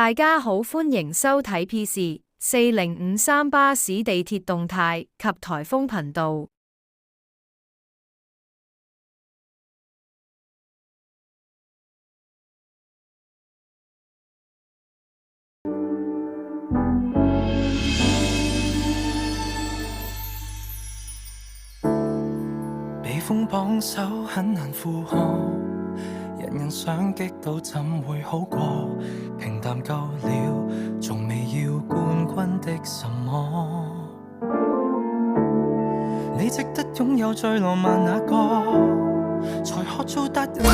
大家好，歡迎收睇 PC4053巴士地鐵動態及颱風頻道。被風綁手很難負荷，人人想擊倒怎會好過？平淡夠了，從未要冠軍的什麼。你值得擁有最浪漫那個，才可做得人。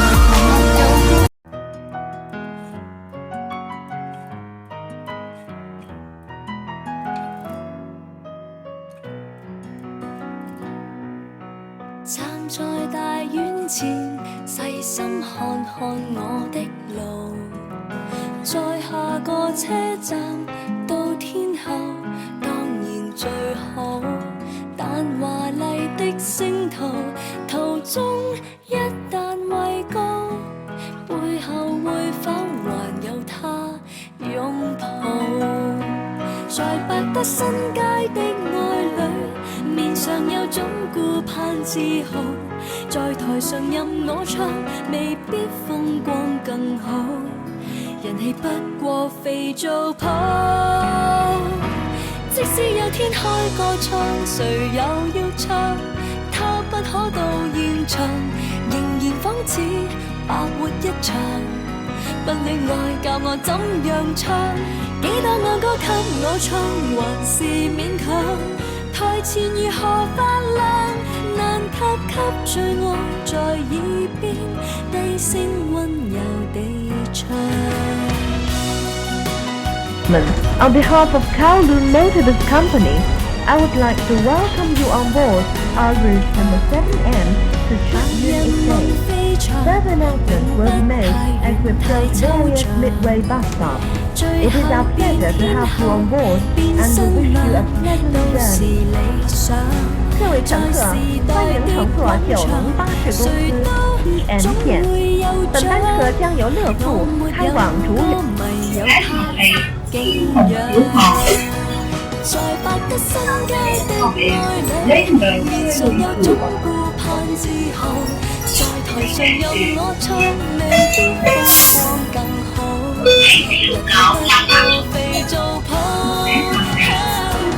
站在大院前，細心看看我的路，在下個車站到天后當然最好，但華麗的星途途中一旦畏高，背後會否還有他擁抱？在百德新街的愛侶，面上有種顧盼自豪，在台上任我唱，未必風光更好，人氣不過肥皂泡。即使有天開個唱，誰又要唱？他不可到現場，仍然仿似白活一場。不戀愛教我怎樣唱，幾多愛歌給我唱，還是勉強。台前如何發亮，難及最愛在耳邊低聲溫柔地唱。On behalf of Kowloon Motorbus Company, I would like to welcome you on board our route number 7M to Changchun Estate. Further announcements will be made as we approach various midway bus stops. It is our pleasure to have you on board and we wish you a pleasant journey. 各位乘客，欢迎乘坐九龙巴士公司 TN 线。本班车将由乐富开往竹园。在百德新街的愛侶，面上有種顧盼自豪，在台上任我唱，未必風光更好，人不肥皂泡。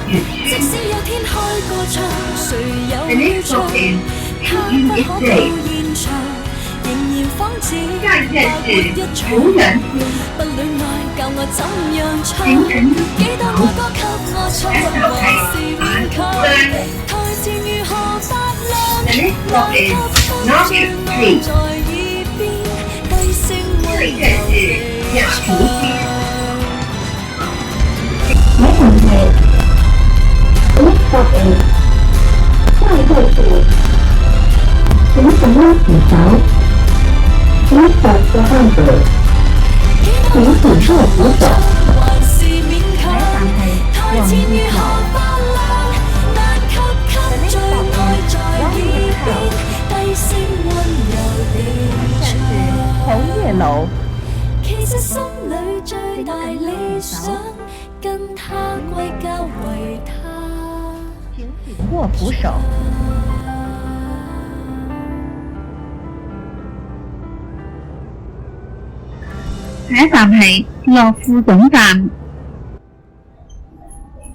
即使有天開個唱，誰又要唱？他不可到現場，仍然仿似白活一場。不戀愛教我怎樣唱，幾多愛歌給我唱，還是勉強。台前如何發亮，難及最愛在耳邊低聲溫柔地唱。下一站是秦城湾铁桥，请手的患者，请紧握扶手。還是勉強，台前如何發亮，難及最愛在耳邊低聲溫柔地唱。紅葉樓。其實心裏最大理想，跟他歸家為他。請緊握扶手。下一站係樂富總站。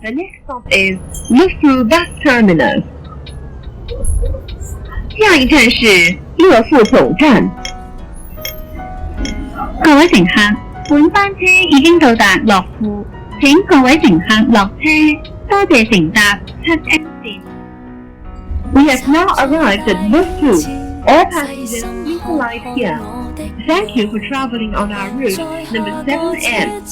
The next stop is Lufu Bus Terminus. 下一站是樂富總站。各位乘客，本班車已經到達樂富，請各位乘客落車，多謝乘搭 7M 線。We have now arrived at Lufu. All passengers please alight here. Thank you for traveling on our route number 7M.